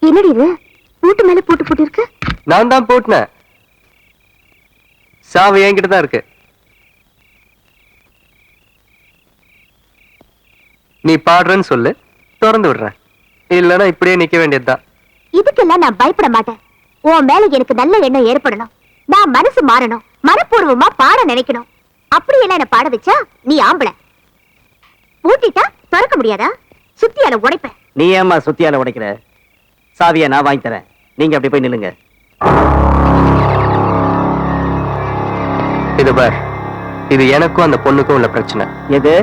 என்னடி இது பூட்டு மேல பூட்டு பூட்டி இருக்கு? நான் தான் போட்டுனேன். சாவி என்கிட்ட தான் இருக்கு. நீ பாடுறன்னு சொல்லு, திறந்து விடுறேன். இல்லன்னா இப்படியே நிக்க வேண்டியதுதான். இதுக்கெல்லாம் நான் பயப்பட மாட்டேன். உன் மேல எனக்கு நல்ல எண்ணம் ஏற்படணும். நான் மனசு மாறணும், மனப்பூர்வமா பாட நினைக்கணும். அப்படியெல்லாம் என்ன பாட வச்சா நீ ஆம்பளை. பூட்டிட்டா திறக்க முடியாதா? சுத்தியால உடைப்பேன். நீ ஏமா சுத்தியால உடைக்கிற? சாவியை நான் வாங்கி தரேன், நீங்க அப்படி போய் நில்லுங்க. இது பார், இது எனக்கும் அந்த பொண்ணுக்கும் உள்ள பிரச்சனை. எது?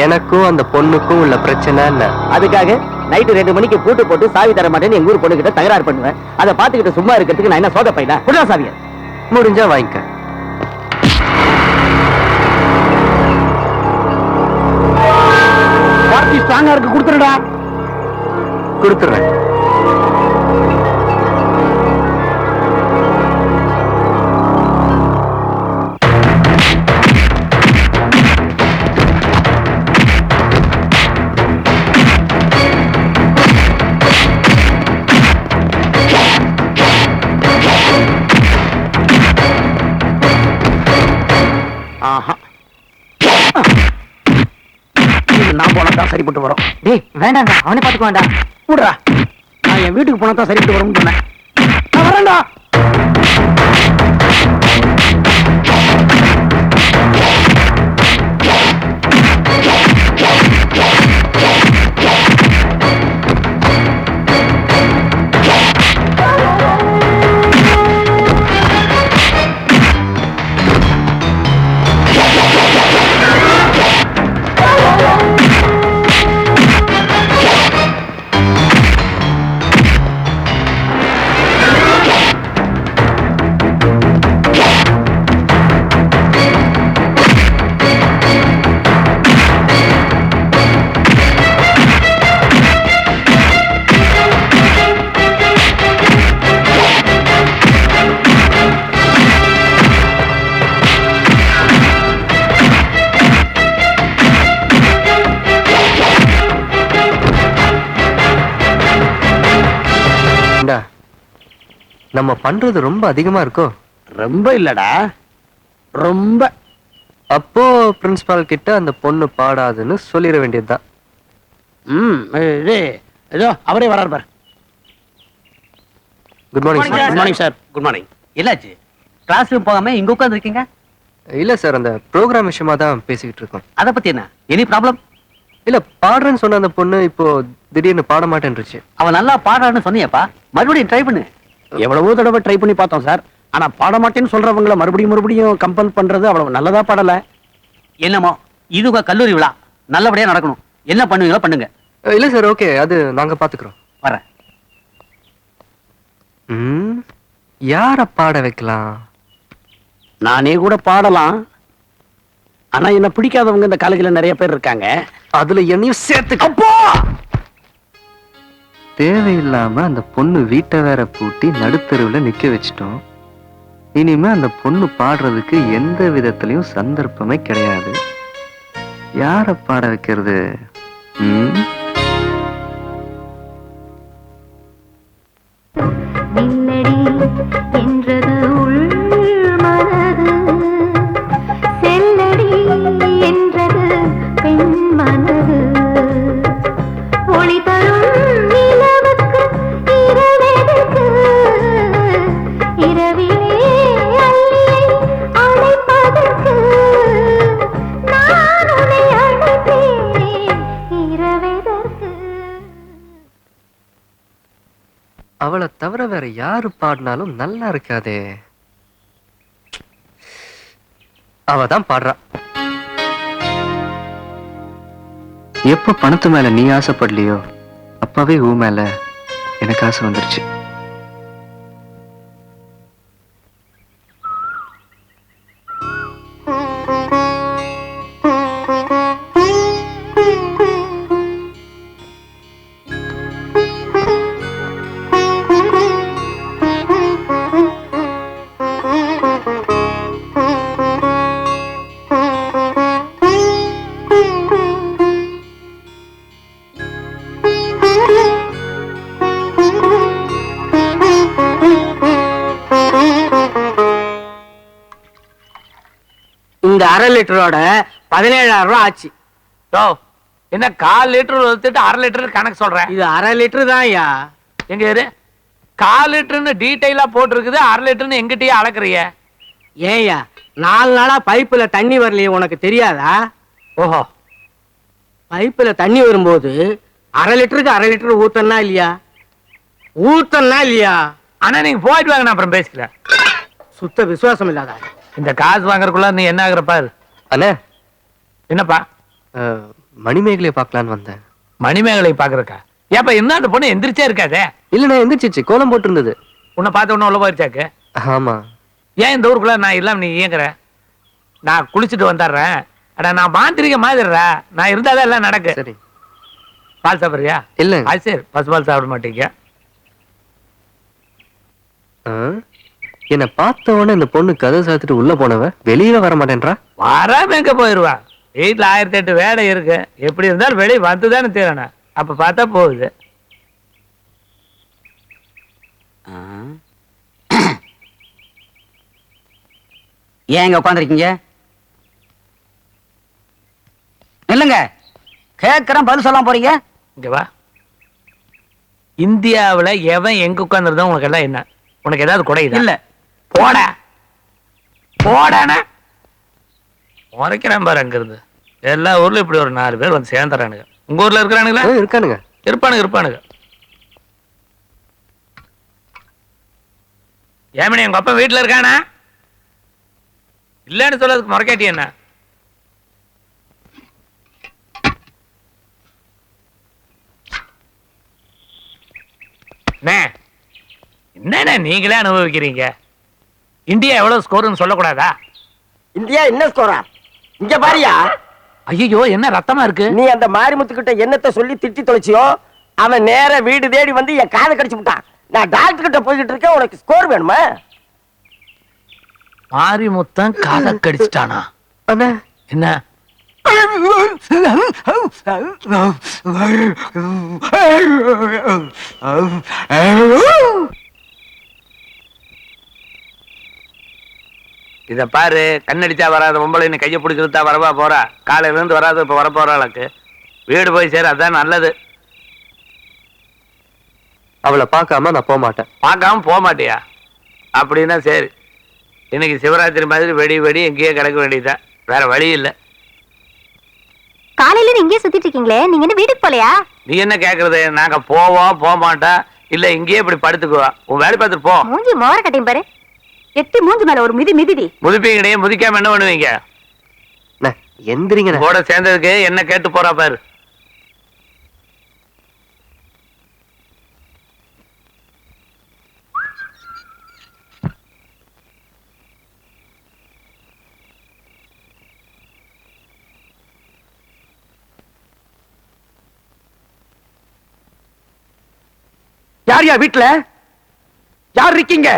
எனக்கும் அந்த பொண்ணுக்கும் உள்ள பிரச்சனை என்ன? அதுக்காக நைட்டு 2 மணிக்கு பூட்டு போட்டு சாவி தர மாட்டேன்னு எங்க ஊர் பொண்ணு கிட்ட தகராறு பண்ணுவேன். அதை பார்த்துக்கிட்டு சும்மா இருக்கிறதுக்கு நான் என்ன சோத பையனா? குடா சாவிய முடிஞ்சா வாங்கிக்க. பார்ட்டி ஸ்ட்ராங்கா இருக்கு, கொடுத்துருடா. கொடுத்துறேன். நான் போனதான் சரிப்பட்டு வரும். டேய் வேண்டாங்க, அவனை பாத்துக்க வேண்டாம். கூடுறா, நான் என் வீட்டுக்கு போனதான் சரிப்பட்டு வரும்னு சொன்னேன். நான் வரேன்டா. நம்ம பண்றது ரொம்ப அதிகமா இருக்கோ? ரொம்ப இல்லடா, ரொம்ப. அப்போ பிரின்சிபால் கிட்ட அந்த பொண்ணு பாடாதுன்னு சொல்லிட வேண்டியதுதான். ஏதோ அவரே வராரு பாரு. Good morning sir. Good morning sir. Good morning. என்னாச்சு? கிளாஸ் ரூம் போகாம இங்க உட்கார்ந்து இருக்கீங்க? இல்ல சார், அந்த ப்ரோக்ராம் விஷயமா தான் பேசிக்கிட்டு இருக்கோம். அத பத்தி என்ன? Any problem? இல்ல, பாடுறேன்னு சொன்ன அந்த பொண்ணு இப்போ திடீர்னு பாட மாட்டேன்ருச்சு. அவன் நல்லா பாடுறான்னு சொன்னியப்பா, மறுபடியும் ட்ரை பண்ணு. எவ்வளவோ தடவை ட்ரை பண்ணி பார்த்தோம் சார். ஆனா பாட மாட்டேன்னு சொல்றவங்கள மறுபடியும் கம்பல் பண்றது அவ்வளவு நல்லதா பாடல. என்னமோ இது உங்க கல்லூரி விழா, நல்லபடியா நடக்கணும். என்ன பண்ணுவீங்களோ பண்ணுங்க. இல்ல சார், ஓகே, அது நாங்க பாத்துக்கிறோம். வரேன். யார பாட வைக்கலாம்? நானே கூட பாடலாம். ஆனா என்ன பிடிக்காதவங்க இந்த காலேஜ்ல நிறைய பேர் இருக்காங்க. அதுல என்னையும் சேர்த்து. அப்போ தேவையில்லாம அந்த பொண்ணு வீட்டை வேற பூட்டி நடுத்தருவுல நிக்க வச்சிட்டோம். இனிமே அந்த பொண்ணு பாடுறதுக்கு எந்த விதத்திலையும் சந்தர்ப்பமே கிடையாது. யார பாட வைக்கிறது? அவளை தவிர வேற யாரு பாடினாலும் நல்லா இருக்காதே. அவதான் பாடுறா. எப்ப பணத்து மேல நீ ஆசைப்படலையோ அப்பவே ஊ மேல எனக்கு ஆசை வந்துருச்சு. இந்த 1/2 லிட்டரோட 17,000 ரூபாய் ஆச்சு. யோ என்ன 1/4 லிட்டர் ஊத்திட்டு 1/2 லிட்டர் கணக்கு சொல்றேன். இது 1/2 லிட்டர் தான் ஐயா. எங்க இரு 1/4 லிட்டர்னு டீடைலா போட்டிருக்குது, 1/2 லிட்டர்னு எங்கிட்டயே அளக்குறிய. ஏய்யா 4 நாளா பைப்புல தண்ணி வரலையே, உனக்கு தெரியாதா? ஓஹோ, பைப்புல தண்ணி வரும்போது 1/2 லிட்டருக்கு 1/2 லிட்டர் ஊத்தனா இல்லையா? ஊத்தனா இல்லையா? ஆனா நீங்க போயிட்டு வாங்க, நான் அப்புறம் பேசிக்கிறேன். சுத்த விசுவாசம் இல்லாத. இந்த காசு வாங்குறதுக்குள்ள நீ என்ன ஆகுற பாரு. அண்ணே என்னப்பா? மணிமேகலையை பார்க்கலான்னு வந்தேன். மணிமேகலை பாக்குறக்கா? ஏப்பா என்ன அந்த பொண்ணு எந்திரிச்சே இருக்காதே? இல்லண்ணே எந்திரிச்சிச்சு, கோலம் போட்டு இருந்தது. உன்னை பார்த்த உடனே உள்ள போயிருச்சாக்கு? ஆமா. ஏன் இந்த ஊருக்குள்ள நான் இல்லாம நீ இயங்குற? நான் குளிச்சுட்டு வந்துடுறேன். அடா நான் மாந்திரிக்க மாதிரிடா, நான் இருந்தாதான் எல்லாம் நடக்கு. சரி. பால் சாப்பிடுறியா? இல்ல. அது சரி, பசுபால் சாப்பிட மாட்டீங்க. என்ன பார்த்த உடனே இந்த பொண்ணு கதை சாத்துட்டு உள்ள போனவ வெளியே வர மாட்டேன்றா. வராம எங்க போயிருவா? வீட்டுல 1008 வேலை இருக்கு. எப்படி இருந்தாலும் வெளியே வந்துதானே தீரணும். அப்ப பார்த்தா போகுது. ஏன் இங்க உட்காந்துருக்கீங்க? இல்லங்க, கேட்கிறேன், பதில் சொல்லாம போறீங்க. இங்க வா. இந்தியாவுல எவன் எங்க உட்கார்ந்துருந்தா உனக்கு எல்லாம் என்ன? உனக்கு ஏதாவது குறையுதா? இல்ல. போட போடான உரைக்கிறேன் பாரு. அங்க இருந்து எல்லா ஊர்ல இப்படி ஒரு 4 பேர் வந்து சேர்ந்துறானுங்க. உங்க ஊர்ல இருக்கிறானுங்களா? இருக்கானுங்க. இருப்பானுங்க. ஏமணி எங்க அப்பா வீட்டுல இருக்கானா? இல்லன்னு சொல்லதுக்கு முறைக்காட்டி என்ன? என்ன நீங்களே அனுபவிக்கிறீங்க? இந்தியா எவ்வளவு ஸ்கோர்னு சொல்லக்கூடாதா? இந்தியா என்ன ஸ்கோரா? இங்க பாரியா. ஐயோ என்ன ரத்தமா இருக்கு? நீ அந்த மாரிமுத்து கிட்ட என்னத்தை சொல்லி திட்டி தொலைச்சியோ, அவன் நேர வீடு தேடி வந்து என் காதை கடிச்சு விட்டான். நான் டாக்டர் கிட்ட போய்கிட்டு இருக்கேன். உனக்கு ஸ்கோர் வேணுமா? மாரிமுத்தன் காதை கடிச்சிட்டானா? என்ன இத பாரு, கண்ணடிச்சா வராத பொம்பளை நீ கையை பிடிச்சிருந்தா வரவா போறா? காலையில இருந்து வராது, இப்ப வர போறாளுக்கு. வீடு போய் சேர, அதான் நல்லது. அவளை பார்க்காம நான் போக மாட்டேன். பார்க்காம போக மாட்டியா? அப்படின்னா சரி, இன்னைக்கு சிவராத்திரி மாதிரி வெடி வெடி எங்கேயே கிடக்க வேண்டியதுதான், வேற வழி இல்லை. காலையில இங்கேயே சுத்திட்டு இருக்கீங்களே, நீங்க என்ன வீட்டுக்கு போலையா? நீ என்ன கேக்குறது? நாங்க போவோம், போக மாட்டா, இல்ல இங்கேயே இப்படி படுத்துக்குவா. உன் வேலை பார்த்துட்டு போ. மூஞ்சி மோர கட்டையும் பாரு. எட்டி மூஞ்சி மேல ஒரு மிதிடி. முதிப்பீங்கடையே, முதிக்காம என்ன பண்ணுவீங்க? எந்திரிங்க. கூட சேர்ந்ததுக்கு என்ன கேட்டு போறா பாரு. யார் வீட்டுல யார் இருக்கீங்க?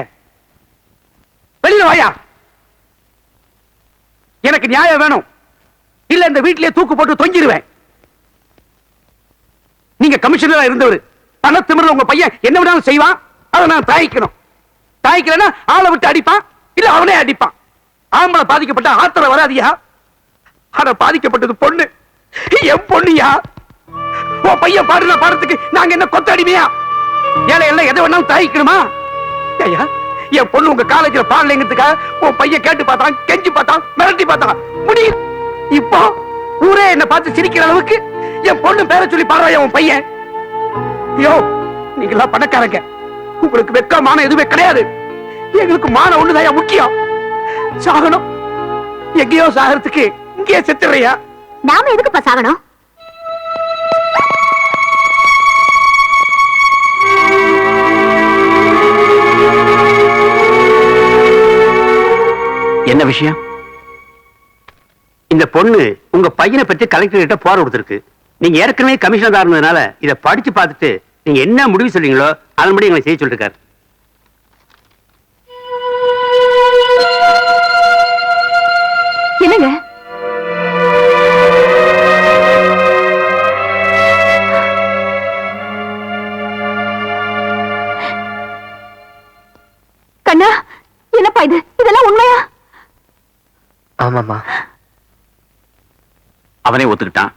வெளியில வாயா. எனக்கு நியாயம் வேணும், இல்ல இந்த வீட்டிலே தூக்கு போட்டு தொங்கிடுவேன். நீங்க கமிஷனரா இருந்தவர், பணத்திமிர்ல உங்க பையன் என்ன வேணாலும் செய்வான். அதை நான் தாய்க்கணும். தாய்க்கலன்னா ஆளை விட்டு அடிப்பான், இல்ல அவனே அடிப்பான். ஆம்பளை பாதிக்கப்பட்ட ஆத்திரம் வராதியா? ஆனா பாதிக்கப்பட்டது பொண்ணு, என் பொண்ணுயா. உன் பையன் பாடுற பாடத்துக்கு நாங்க என்ன கொத்தடிமையா? ஏழை எல்லாம் எதை வேணாலும் தாய்க்கணுமா? ஐயா, என் பொண்ணு உங்க காலேஜ்ல பாடலைங்கிறதுக்காக உன் பையன் கேட்டு பார்த்தான், கெஞ்சி பார்த்தான், மிரட்டி பார்த்தான். முடியும். இப்போ ஊரே என்ன பார்த்து சிரிக்கிற அளவுக்கு என் பொண்ணு பேரை சொல்லி பாடுறாயா உன் பையன்? ஐயோ, நீங்களா பணக்காரங்க, உங்களுக்கு வெக்கமான எதுவுமே கிடையாது. எங்களுக்கு மான ஒண்ணுதான் முக்கியம். சாகணும், எங்கேயோ சாகிறதுக்கு இங்கேயே செத்துறையா? நாம எதுக்குப்பா சாகணும்? என்ன விஷயம்? இந்த பொண்ணு உங்க பையனை பத்தி கலெக்டர் கிட்ட போற கொடுத்திருக்கு. நீங்க ஏற்கனவே கமிஷனரா இருந்ததுனால இதை படிச்சு பார்த்துட்டு நீங்க என்ன முடிவு சொல்றீங்களோ அதன்படி எங்களை செய்ய சொல்லிருக்காரு. என்னங்க கண்ணா, என்னப்பா இது? இதெல்லாம் உண்மையா? ஆமாமா. அவனே ஒத்துக்கிட்டான்.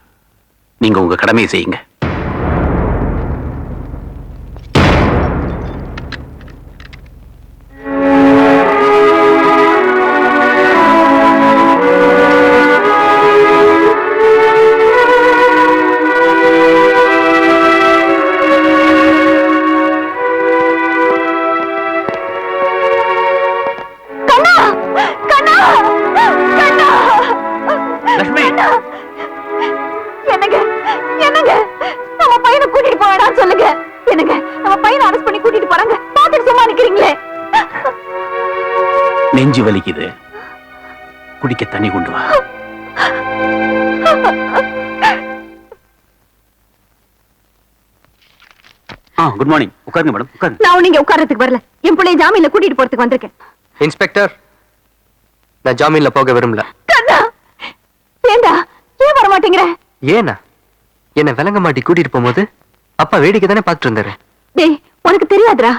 நீங்க உங்க கடமையை செய்யுங்க. லட்சுமி, என்னங்க என்னங்க நம்ம பையனை கூட்டிட்டு போவேடான்னு சொல்லுங்க. என்னங்க நம்ம பையனை அரெஸ்ட் பண்ணி கூட்டிட்டு போறாங்க, பாத்துட்டு சும்மா நிக்கிறீங்களே. நெஞ்சு வலிக்குது, குடிக்க தண்ணி கொண்டு வா. Good morning. உட்காருங்க மேடம், உட்காருங்க. நான் நீங்க உட்கார்றதுக்கு வரல, என் பிள்ளைய ஜாமீன்ல கூட்டிட்டு போறதுக்கு வந்திருக்கேன். இன்ஸ்பெக்டர், நான் ஜாமீன்ல போக விரும்பல. கண்ணா, ஏண்டா ஏன் வர மாட்டேங்கிற? ஏனா என்ன விளங்க மாட்டி கூட்டிட்டு போகும்போது அப்பா வேடிக்கை தானே பார்த்துட்டு இருந்தாரு. டேய், உனக்கு தெரியாதுடா.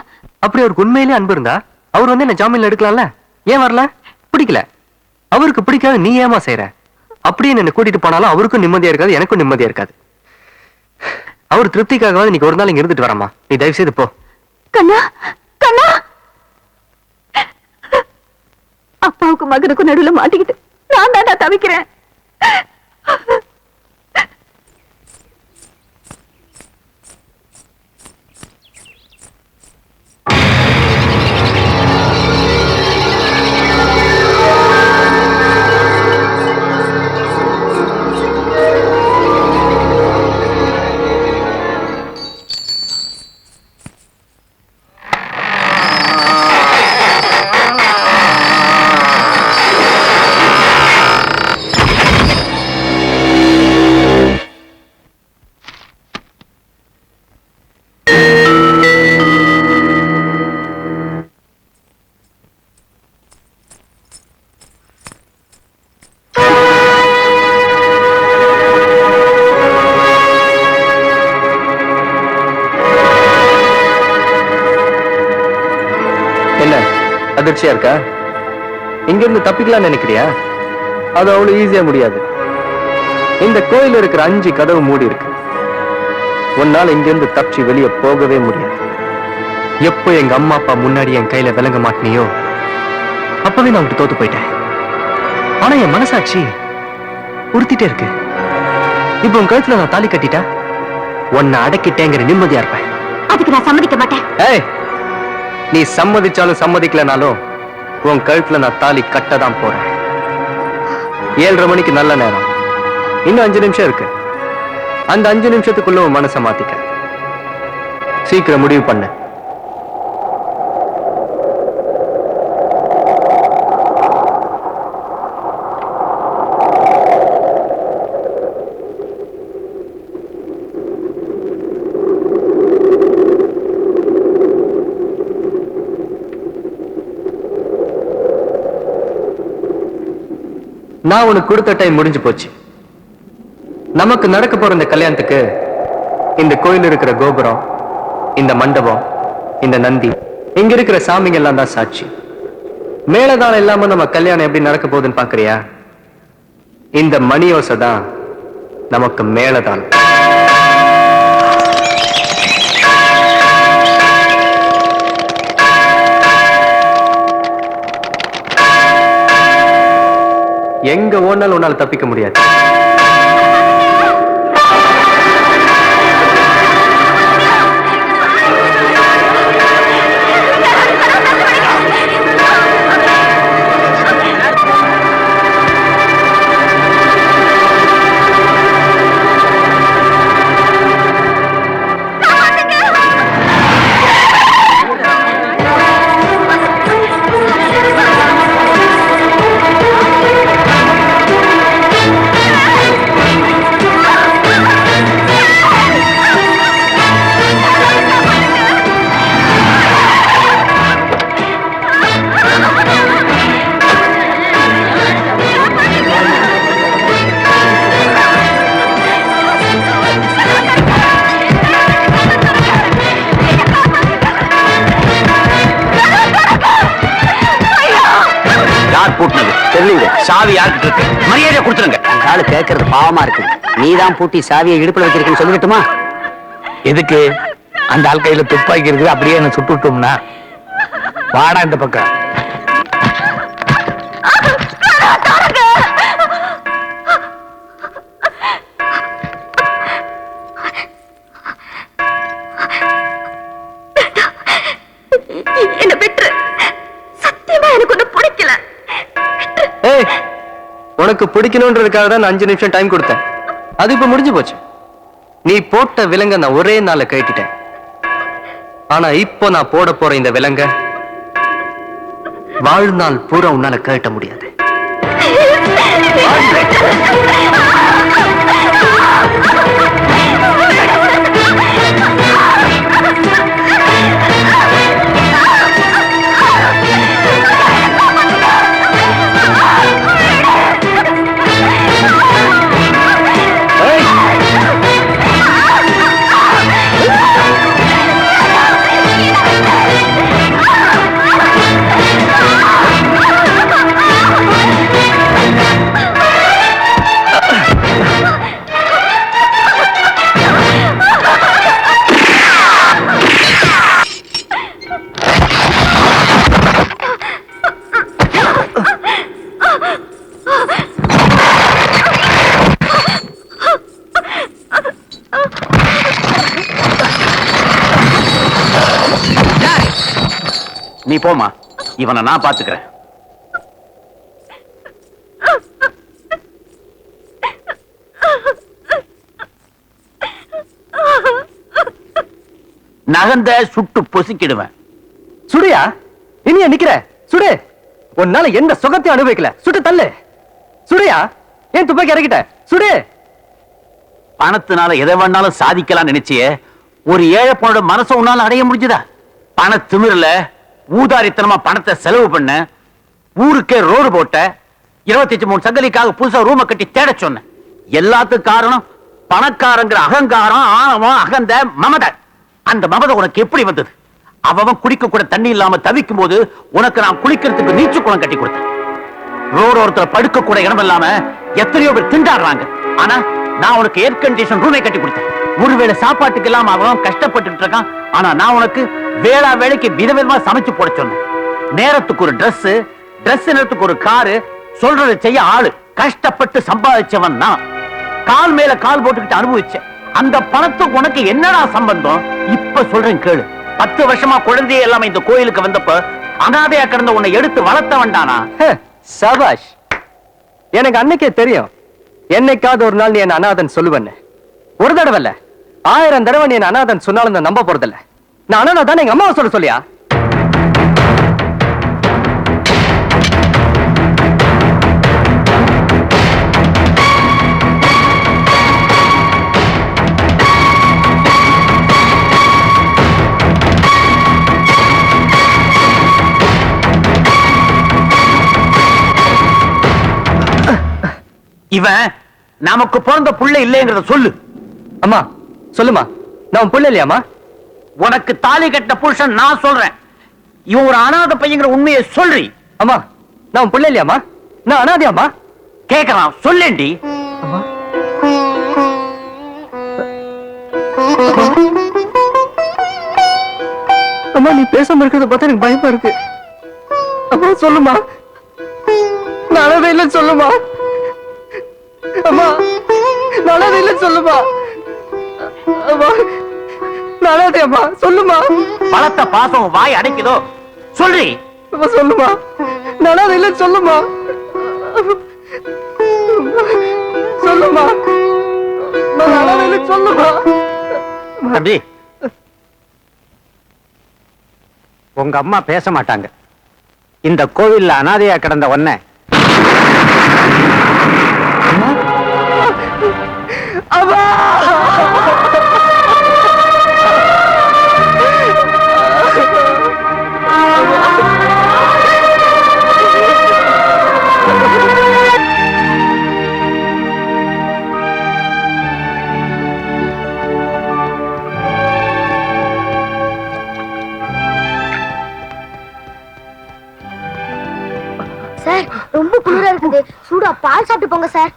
அப்படி அவருக்கு உண்மையிலே அன்பு இருந்தா அவர் வந்து என்ன ஜாமீன்ல எடுக்கலாம்ல. ஏன் வரல? பிடிக்கல. அவருக்கு பிடிக்காது, நீ ஏமா செய்யற? அப்படியே என்ன கூட்டிட்டு போனாலும் அவருக்கும் நிம்மதியா இருக்காது, எனக்கும் நிம்மதியா இருக்காது. அவர் திருப்திக்காகவாது இன்னைக்கு ஒரு நாள் இங்க இருந்துட்டு வரமா. நீ தயவு செய்து போ. கண்ணா, கண்ணா, அப்பாவுக்கு மகனுக்கும் நடுவுல மாட்டிக்கிட்டு நான் தாண்டா தவிக்கிறேன். அதிர்ச்சியா இருக்கா? இங்க இருந்து தப்பிக்கலாம் நினைக்கிறியா? அது அவ்வளவு ஈஸியா முடியாது. இந்த கோயில் இருக்கிற 5 கதவு மூடி இருக்கு. உன்னால இங்க இருந்து தப்பிச்சு வெளியே போகவே முடியாது. எப்போ எங்க அம்மா அப்பா முன்னாடி என் கையில விளங்க மாட்டினியோ அப்பவே நான் விட்டு தோத்து போயிட்டேன். ஆனா என் மனசாட்சி உறுத்திட்டே இருக்கு. இப்போ உன் கழுத்துல நான் தாலி கட்டிட்டா உன்னை அடக்கிட்டேங்கிற நிம்மதியா இருப்பேன். அதுக்கு நான் சம்மதிக்க மாட்டேன். ஏய், நீ சம்மதிச்சாலும் சம்மதிக்கலனாலும் உன் கழுத்துல நான் தாலி கட்டதான் போறேன். 7:30 மணிக்கு நல்ல நேரம். இன்னும் 5 நிமிஷம் இருக்கு. அந்த 5 நிமிஷத்துக்குள்ள உன் மனசை மாத்திக்க. சீக்கிரம் முடிவு பண்ணு. நான் உனக்கு கொடுத்த டைம் முடிஞ்சு போச்சு. நமக்கு நடக்க போற இந்த கல்யாணத்துக்கு இந்த கோயில் இருக்கிற கோபுரம், இந்த மண்டபம், இந்த நந்தி, இங்க இருக்கிற சாமிங்க எல்லாம் தான் சாட்சி. மேலதானம் இல்லாம நம்ம கல்யாணம் எப்படி நடக்க போகுதுன்னு பாக்குறியா? இந்த மணியோசை தான் நமக்கு மேலதானம். எங்க ஓனாலும் உன்னால தப்பிக்க முடியாது. சாவி யார்கிட்ட இருக்கு? மரியாதை கொடுத்துருங்க. ஆளு கேட்கறது பாவமா இருக்கு. நீதான் பூட்டி சாவியை இடுப்புல வச்சிருக்கேன்னு சொல்லிட்டுமா? எதுக்கு? அந்த ஆள் கையில துப்பாக்கி இருக்குது, அப்படியே என்ன சுட்டு விட்டோம்னா? வாடா இந்த பக்கம். என்ன விட்டுரு, சத்தியமா எனக்கு ஒண்ணு பிடிக்கல. ஏய், உனக்கு பிடிக்கணும்ன்றதுக்காக தான் நான் 5 நிமிஷம் டைம் கொடுத்தேன். அது இப்ப முடிஞ்சு போச்சு. நீ போட்ட விலங்க நான் ஒரே நாள்ல கட்டிட்டேன். ஆனா இப்போ நான் போட போற இந்த விலங்க வாழ்நாள் பூரா உன்னால கட்ட முடியாது. நீ போமா, இவனை நான் பாத்துக்கிறேன். நகந்த சுட்டு பொசுக்கிடுவேன். சுடியா? இனியா நிக்கிற? சுடு. உன்னால எந்த சுகத்தையும் அனுபவிக்கல. சுட்டு தள்ளு. சுடியா? ஏன் துப்பாக்கி இறக்கிட்ட? சுடு. பணத்தினால எதை வேணாலும் சாதிக்கலாம் நினைச்சியே, ஒரு ஏழை பொண்ணோட மனசை உன்னால அடைய முடிஞ்சுதா? பண திமிரல ஊதாரித்தனமா பணத்தை செலவு பண்ண, ஊருக்கே ரோடு போட்ட, 25 சங்கலிக்காக புதுசா ரூம கட்டி தேட சொன்ன. எல்லாத்துக்கும் காரணம் பணக்காரங்கிற அகங்காரம், ஆணவம், அகந்த, மமதை. அந்த மமதை உனக்கு எப்படி வந்தது? அவன் குடிக்க கூட தண்ணி இல்லாம தவிக்கும் போது உனக்கு நான் குளிக்கிறதுக்கு நீச்சு குளம் கட்டி கொடுத்தேன். ரோடு ஒருத்தர் படுக்க கூட இடம் இல்லாம எத்தனையோ பேர் திண்டாடுறாங்க. ஆனா நான் உனக்கு ஏர் கண்டிஷன் ரூமை கட்டி கொடுத்தேன். ஒருவேளை சாப்பாட்டுக்கு இல்லாம அவன் கஷ்டப்பட்டு இருக்கான். ஆனா நான் உனக்கு வேளா வேலைக்கு விதவிதமா சமைச்சு போட சொன்னேன். நேரத்துக்கு ஒரு டிரெஸ், டிரெஸ் நேரத்துக்கு ஒரு காரு, சொல்றதை செய்ய ஆளு. கஷ்டப்பட்டு சம்பாதிச்சவன் நான். கால் மேல கால் போட்டுக்கிட்டு அனுபவிச்சேன். அந்த பணத்துக்கு உனக்கு என்னடா சம்பந்தம்? இப்ப சொல்றேன் கேளு. 10 வருஷமா குழந்தையே இல்லாம இந்த கோயிலுக்கு வந்தப்ப அனாதையா கிடந்த உன்னை எடுத்து வளர்த்த வேண்டானா? சபாஷ். எனக்கு அன்னைக்கே தெரியும், என்னைக்காவது ஒரு நாள் நீ என்ன அனாதன் சொல்லுவேன்னு. ஒரு தடவை இல்ல, 1000 தடவை நீ என்ன அனாதன் சொன்னாலும் நான் நம்ப போறதில்ல. நான் அனாதை தான் எங்க அம்மாவை சொல்ல சொல்லியா? இவன் நமக்கு பிறந்த புள்ள இல்லைங்கிறத சொல்லு. அம்மா சொல்லுமா, நான் உன் புள்ள இல்லையாமா? உனக்கு தாலி கட்ட புருஷன் நான் சொல்றேன். இவன் ஒரு அனாதை பையங்கிற உண்மையை சொல்றி. அம்மா நான் உன் புள்ள இல்லையாமா? நான் அனாதையாமா? கேட்கலாம், சொல்லேண்டி. அம்மா அம்மா நீ பேசாம இருக்கிறத பார்த்தா எனக்கு பயமா இருக்கு. அம்மா சொல்லுமா, நான் அனாதை இல்லைன்னு சொல்லுமா. அம்மா நான் அனாதை இல்லைன்னு சொல்லுமா. அம்மா நான் அனாதை அம்மா சொல்லுமா. பலத்த பாசம் வாய் அடைக்குதோ சொல்றி. அம்மா சொல்லுமா, நான் அனாதை இல்லைன்னு சொல்லுமா. சொல்லுமா, நான் அனாதை இல்லைன்னு சொல்லுமா. தம்பி, உங்க அம்மா பேச மாட்டாங்க. இந்த கோவில்ல அனாதையா கிடந்த ஒன்ன அம்மா சார் ரொம்ப குளிரா இருக்குது, சூடா பால் சாப்பிட்டு போங்க சார்.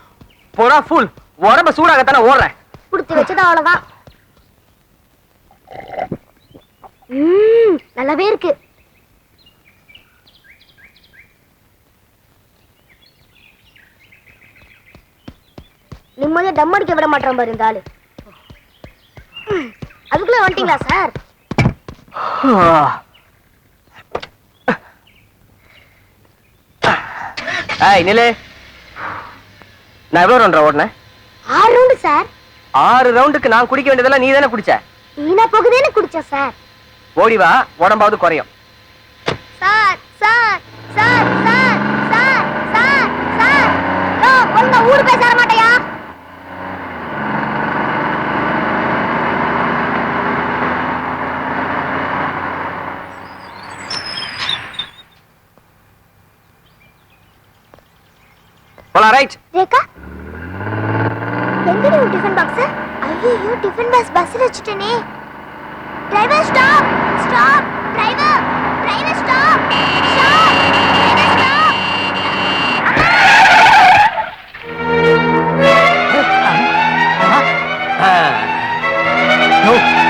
போடா ஃபுல் உடம்ப சூடாகத்தானே ஓடுறேன். குடுத்து வச்சது அவ்வளவுதான். நல்லாவே இருக்கு. நிம்மதியா டம் அடிக்க விட மாட்டோம் பாரு இந்த ஆளு. அதுக்குள்ள வந்துட்டீங்களா சார்? ஏய் நிலே, நான் எவ்வளவு ரவுண்ட் ஓடுனேன்? 6 round sir. 6 ரவுண்டுக்கு நான் குடிக்க வேண்டியதெல்லாம் நீ தானே குடிச்ச. வீணா போகுதேன்னு குடிச்சேன் சார். ஓடி வா, உடம்பாவது குறையும். Sir sir sir sir sir sir sir ஓ ஒழுங்கா ஊரு பேச வர மாட்டயா? போலாம் ரைட். ரேகா எங்கடி உன் டிஃபன் பாக்ஸ்? ஐயோ டிஃபன் பாக்ஸ் பஸ்ல வச்சிட்டேனே. Driver stop stop driver driver stop stop driver stop.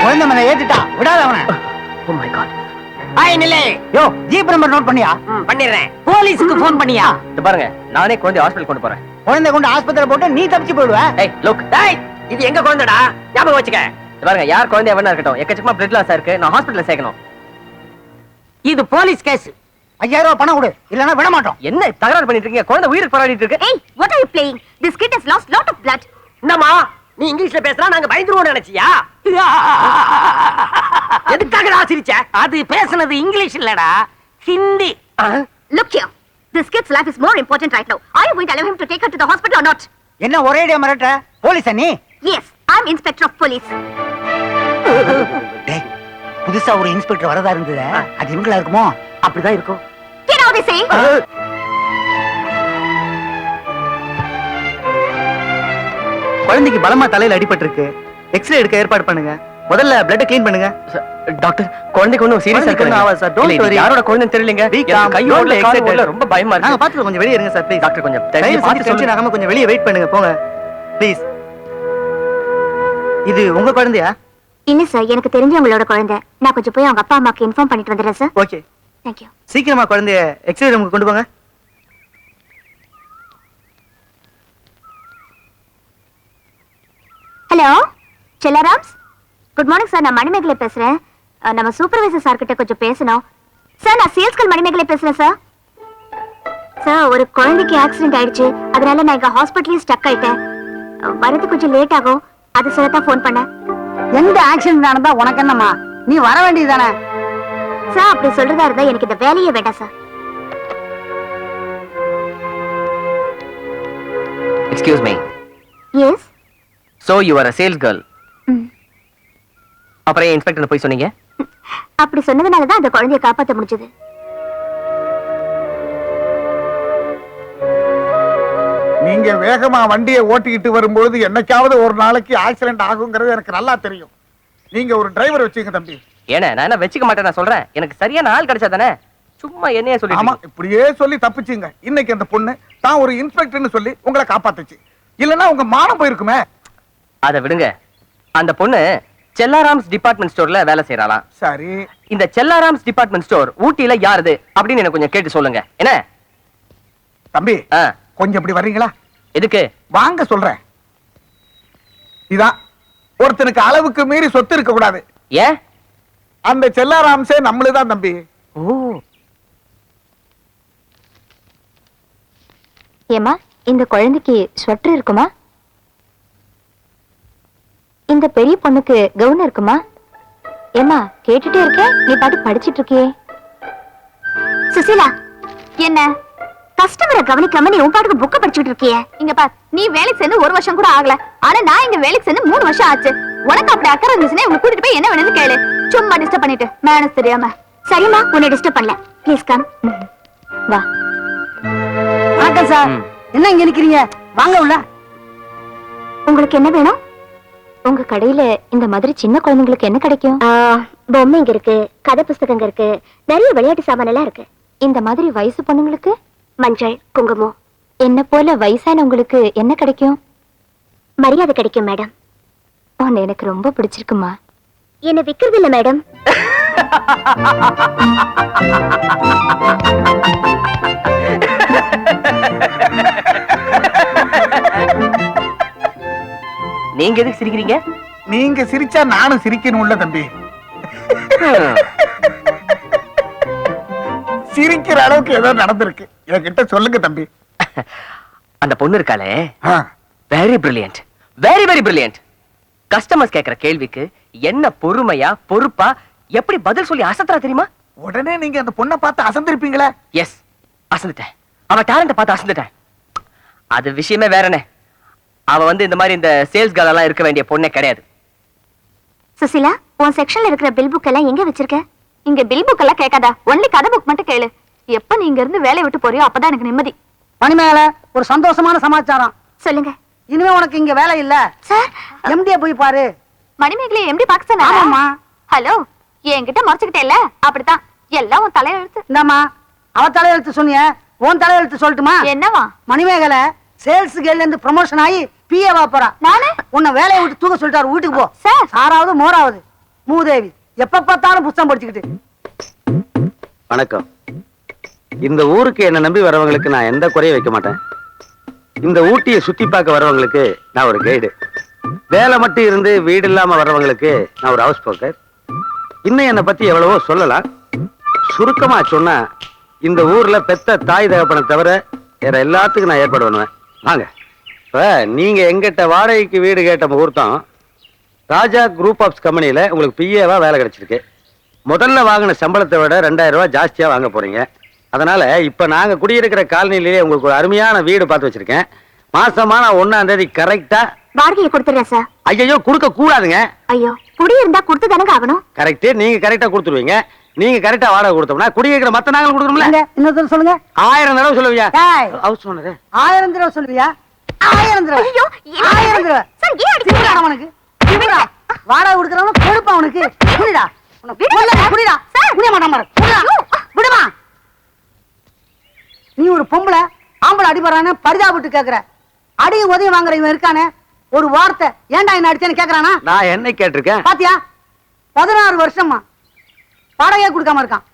குழந்தை மேல ஏத்திட்டா விடாத அவனை. Oh my god. ஹாய் நிலே. யோ ஜீப் நம்பர் நோட் பண்ணியா? பண்ணிடுறேன். போலீஸ்க்கு ஃபோன் பண்ணியா? இது பாருங்க, நானே குழந்தை ஹாஸ்பிடல் கொண்டு போறேன். குழந்தை கொண்டு ஆஸ்பத்திரியில போட்டு நீ தப்பிச்சு போயிடுவ. ஏய் லுக், டேய் இது எங்க குழந்தைடா, ஞாபகம் வச்சுக்க. இது பாருங்க, யார் குழந்தை வேணா இருக்கட்டும், எக்கச்சக்கமா பிளட் லாஸ் இருக்கு, நான் ஹாஸ்பிடல்ல சேர்க்கணும். இது போலீஸ் கேஸ். 5000 ரூபாய் பணம் கொடு, இல்லனா விட மாட்டோம். என்ன தகராறு பண்ணிட்டு இருக்கீங்க? குழந்தை உயிருக்கு போராடிட்டு இருக்கு. Hey what are you playing? This kid has lost lot of blood. என்னம்மா நீ இங்கிலீஷ்ல பேசுறா, நாங்க பயந்துருவோம் நினைச்சியா? எதுக்காக நான் சிரிச்ச? அது பேசுனது இங்கிலீஷ் இல்லடா, Hindi. Look here. This kid's life is more important right now. Are you going to allow him to take her to the hospital or not? என்ன ஒரேடியா மிரட்ட? போலீஸா நீ? Yes, I'm Inspector of Police. டேய் புதுசா ஒரு இன்ஸ்பெக்டர் வரதா இருந்தது, அது இவங்களா இருக்குமோ? அப்படிதான் இருக்கும். Get out they say. குழந்தைக்கு பலமா தலையில அடிபட்டு இருக்கு. எக்ஸ்ரே எடுக்க ஏற்பாடு பண்ணுங்க. முதல்ல பிளட் க்ளீன் பண்ணுங்க. டாக்டர் குழந்தைக்கு ஒன்றும் சீரியஸா குழந்தைக்கு ஒண்ணும் ஆகாது sir. Don't worry. யாரோட குழந்தைன்னு தெரியலங்க. Be calm. கையோட Don't get excited. காலோட ரொம்ப பயமா நாங்க இருக்கு. பாத்துட்டு கொஞ்சம் வெளிய இருங்க சார் ப்ளீஸ். டாக்டர் கொஞ்சம் தயவு தயவு செஞ்சு பார்த்து டென்ஷன் சொல்லுங்க. ஆகாம கொஞ்சம் வெளிய வெயிட் பண்ணுங்க போங்க ப்ளீஸ். இது உங்க குழந்தையா? இல்ல சார், எனக்கு தெரிஞ்சவங்களோட குழந்தை. நான் கொஞ்சம் போய் அவங்க அப்பா அம்மாக்கு இன்ஃபார்ம் பண்ணிட்டு வந்துடுறேன் சார். ஓகே. Thank you. சீக்கிரமா குழந்தைய எக்ஸ்ரே ரூமுக்கு கொண்டு போங்க. Hello Chellarams, good morning sir. நான் மணிமேகலை பேசுறேன். நம்ம சூப்பர்வைசர் சார் கிட்ட கொஞ்சம் பேசணும் சார். நான் சேல்ஸ்கள் மணிமேகலை பேசுறேன் சார். சார் ஒரு குழந்தைக்கு ஆக்சிடென்ட் ஆயிடுச்சு, அதனால நான் இங்க ஹாஸ்பிட்டலையும் ஸ்டக் ஆயிட்டேன். வரது கொஞ்சம் லேட் ஆகும், அது சொல்லத்தான் ஃபோன் பண்ணேன். எந்த ஆக்சிடென்ட் ஆனதா உனக்கு என்னம்மா? நீ வர வேண்டியதானே? சார் அப்படி சொல்றதா இருந்தா எனக்கு இந்த வேலையே வேண்டாம் sir. Excuse me. Yes. So you are a sales girl. அப்புறம் ஏன் இன்ஸ்பெக்டர் போய் சொன்னீங்க? அப்படி சொன்னதுனால தான் அந்த குழந்தையை காப்பாற்ற முடிஞ்சது. நீங்க வேகமா வண்டியை ஓட்டிக்கிட்டு வரும்போது என்னைக்காவது ஒரு நாளைக்கு ஆக்சிடென்ட் ஆகுங்கிறது எனக்கு நல்லா தெரியும். நீங்க ஒரு டிரைவர் வச்சுங்க தம்பி. ஏன்னா நான் என்ன வச்சுக்க மாட்டேன், நான் சொல்றேன். எனக்கு சரியான ஆள் கிடைச்சா தானே. சும்மா என்னைய ஆமா, சொல்லிட்டு இப்படியே சொல்லி தப்பிச்சுங்க. இன்னைக்கு அந்த பொண்ணு தான் ஒரு இன்ஸ்பெக்டர்னு சொல்லி உங்களை காப்பாத்துச்சு. இல்லன்னா உங்க மானம் போயிருக்குமே. அதை விடுங்க. அந்த பொண்ணு செல்லாராம்ஸ் டிபார்ட்மெண்ட் ஸ்டோர்ல வேலை செய்யறாளாம். சரி, இந்த செல்லாராம்ஸ் டிபார்ட்மெண்ட் ஸ்டோர் ஊட்டியில யாருது அப்படின்னு எனக்கு கொஞ்சம் கேட்டு சொல்லுங்க. என்ன தம்பி ஆ, கொஞ்சம் இப்படி வர்றீங்களா? எதுக்கு? வாங்க சொல்றேன். இதான் ஒருத்தனுக்கு அளவுக்கு மீறி சொத்து இருக்க கூடாது. ஏன்? அந்த செல்லாராம்ஸே நம்மளுதான் தம்பி. ஓ, ஏமா இந்த குழந்தைக்கு ஸ்வெட்டர் இருக்குமா? இந்த பெரிய பொண்ணுக்கு கவுன் இருக்குமா? ஏமா கேட்டுட்டே இருக்க, நீ பாட்டு படிச்சிட்டு இருக்கியே. சுசீலா, என்ன கஸ்டமரை கவனிக்காம நீ உன் பாட்டுக்கு புக்க படிச்சுட்டு இருக்கியே. இங்க பார், நீ வேலைக்கு சேர்ந்து 1 வருஷம் கூட ஆகல, ஆனா நான் இங்க வேலைக்கு சேர்ந்து 3 வருஷம் ஆச்சு. உனக்கு அப்படி அக்கறை இருந்துச்சுன்னா உங்க கூட்டிட்டு போய் என்ன வேணும்னு கேளு. சும்மா டிஸ்டர்ப் பண்ணிட்டு மேனஸ் தெரியாம. சரிம்மா, உன்னை டிஸ்டர்ப் பண்ணல. Please come. வா. வணக்கம் சார். என்ன இங்க நிக்கிறீங்க? வாங்க உள்ள. உங்களுக்கு என்ன வேணும்? உங்க கடையில இந்த மாதிரி சின்ன குழந்தைங்களுக்கு என்ன கிடைக்கும்? பொம்மை இங்க இருக்கு, கதை புஸ்தகங்க இருக்கு, நிறைய விளையாட்டு சாமான் எல்லாம் இருக்கு. இந்த மாதிரி வயசு பொண்ணுங்களுக்கு மஞ்சள், குங்குமம். என்ன போல வயசானவங்களுக்கு என்ன கிடைக்கும்? மரியாதை கிடைக்கும் மேடம். உன்னை எனக்கு ரொம்ப பிடிச்சிருக்குமா. என்ன விக்கிறது இல்ல மேடம். நீங்க எதுக்கு சிரிக்கிறீங்க? நீங்க சிரிச்சா நானும் சிரிக்கணும்ல தம்பி. சிரிக்கிற அளவுக்கு ஏதோ நடந்திருக்கு, என்கிட்ட சொல்லுங்க தம்பி. அந்த பொண்ணு இருக்காளே, very brilliant, very very brilliant. Customers கேக்குற கேள்விக்கு என்ன பொறுமையா பொறுப்பா எப்படி பதில் சொல்லி அசத்துறா தெரியுமா? உடனே நீங்க அந்த பொண்ணை பார்த்து அசந்திருப்பீங்களா? எஸ், அசந்துட்டேன். அவ டேலண்ட பார்த்து அசந்துட்டேன். அது விஷயமே வேறனே. அவ வந்து இந்த மாதிரி இந்த சேல்ஸ் கேர்ள் எல்லாம் இருக்க வேண்டிய பொண்ணே கிடையாது. சுசிலா, உன் செக்ஷன்ல இருக்கிற பில் புக் எல்லாம் எங்க வச்சிருக்க? இங்க பில் புக் எல்லாம் கேட்காதா, ஒன்லி கதை புக் மட்டும் கேளு. எப்ப நீங்க இருந்து வேலையை விட்டு போறியோ அப்பதான் எனக்கு நிம்மதி. மணிமேகல, ஒரு சந்தோஷமான சமாச்சாரம். சொல்லுங்க இனிமே உனக்கு இங்க வேலை இல்ல. சார். எம்டியை போய் பாரு. மணிமேகலை எப்படி பாக்க சொன்னா? ஹலோ, என்கிட்ட மறைச்சுக்கிட்டே இல்ல? அப்படித்தான் எல்லாம் உன் தலையெழுத்து. இந்தாமா, அவ தலையெழுத்து சொன்னிய, உன் தலையெழுத்து சொல்லட்டுமா? என்னவா? மணிமேகல சேல்ஸ் கேர்ல இருந்து ப்ரமோஷன் ஆகி பிஏ வா போறா. நானே உன்னை வேலையை விட்டு தூக்க சொல்லிட்டாரு. வீட்டுக்கு போ. சார். சாராவது மோராவது மூதேவி எப்ப பார்த்தாலும் புத்தகம் படிச்சுக்கிட்டு. வணக்கம். இந்த ஊருக்கு என்ன நம்பி வரவங்களுக்கு நான் எந்த குறையும் வைக்க மாட்டேன். இந்த ஊட்டியை சுத்தி பார்க்க வரவங்களுக்கு நான் ஒரு கைடு. வேலை மட்டும் இருந்து வீடு இல்லாம வர்றவங்களுக்கு நான் ஒரு ஹவுஸ் புரோக்கர். இன்னும் என்னை பத்தி எவ்வளவோ சொல்லலாம். சுருக்கமா சொன்னா, இந்த ஊர்ல பெத்த தாய் தகப்பனை தவிர வேற எல்லாத்துக்கும் நான் ஏற்பாடு பண்ணுவேன். வாங்க. இப்ப நீங்க எங்கிட்ட வாடகைக்கு வீடு கேட்ட முகூர்த்தம் ராஜா குரூப் ஆஃப் கம்பெனியில உங்களுக்கு பிஏவா வேலை கிடைச்சிருக்கு. முதல்ல வாங்கின சம்பளத்தை விட 2000 ரூபாய் ஜாஸ்தியா வாங்க போறீங்க. அதனால இப்ப நாங்க குடியிருக்கிற காலனிலேயே உங்களுக்கு ஒரு அருமையான வீடு பார்த்து வச்சிருக்கேன். மாசமான 1ஆம் தேதி கரெக்டா வாடகையை கொடுத்துறேன் சார். ஐயோ கொடுக்க கூடாதுங்க. ஐயோ, குடி இருந்தா கொடுத்து தானங்க ஆகணும். கரெக்ட், நீங்க கரெக்டா கொடுத்துருவீங்க. நீங்க கரெக்டா வாடகை கொடுத்தோம்னா குடியிருக்கிற மத்த நாங்களும் கொடுக்கணும்ல. இன்னொரு சொல்லுங்க. 1000 தடவை சொல்லுவியா? ஏய், ஹவுஸ் ஓனர் 1000 தடவை சொல்லுவியா? 1000 தடவை. ஐயோ, 1000 தடவை. சார், ஏன் அடிக்கிறீங்க? திமிரா அவனுக்கு? திமிரா. வாடகை கொடுக்கறவன கொடுப்பா அவனுக்கு. குடிடா. குடிடா. குடிய மாட்டான் பாரு. குடிடா. விடுமா. நீ ஒரு பொம்பளை ஆம்பளை அடிபறானே பரிதாபப்பட்டு கேக்குற. அடியும் உதவி வாங்குற இவன் இருக்கானே, ஒரு வார்த்தை ஏன்டா என்ன அடிச்சேன்னு கேக்குறானா? நான் என்ன கேட்டிருக்கேன்? பாத்தியா? 16 வருஷமா வாடகையே கொடுக்காம இருக்கான்.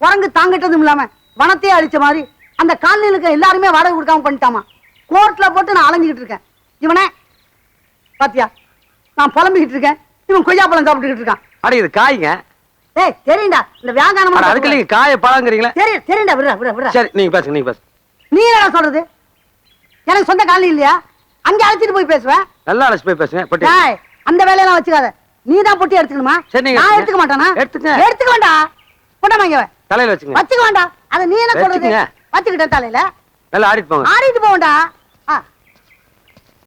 குரங்கு தாங்கிட்டதும் இல்லாம வனத்தையே அடிச்ச மாதிரி அந்த காலனிலுக்கு எல்லாருமே வாடகை கொடுக்காம பண்ணிட்டாமா. கோர்ட்ல போட்டு நான் அலைஞ்சிக்கிட்டு இருக்கேன். இவனே பாத்தியா, நான் புலம்பிக்கிட்டு இருக்கேன், இவன் கொய்யாப்பழம் சாப்பிட்டுக்கிட்டு இருக்கான். அட இது காய்ங்க. ஏய் தெரியும்டா, இந்த வியாகாரம் அதுக்கு நீங்க காய பழங்கிறீங்களா? தெரியும்டா. விடுறா விடுறா விடுறா. சரி, நீங்க பேசுங்க, நீங்க பேசுங்க. நீ என்ன சொல்றது? எனக்கு சொந்த காலனி இல்லையா? அங்க அழைச்சிட்டு போய் பேசுவேன். நல்லா அழைச்சு போய் பேசுங்க. பட்டி ஏய், அந்த வேலையெல்லாம் வச்சுக்காத. நீ தான் பொட்டி எடுத்துக்கணுமா? சரி, நீங்க நான் எடுத்துக்க மாட்டானா? எடுத்துக்க வேண்டாம். போட்டாமா இங்க தலையில வச்சுங்க. வச்சுக்க வேண்டாம். அத நீ என்ன சொல்றது? வச்சுக்கங்க. வச்சுக்கிட்ட தலையில நல்லா ஆடிட்டு போங்க. ஆடிட்டு போக வேண்டாம்.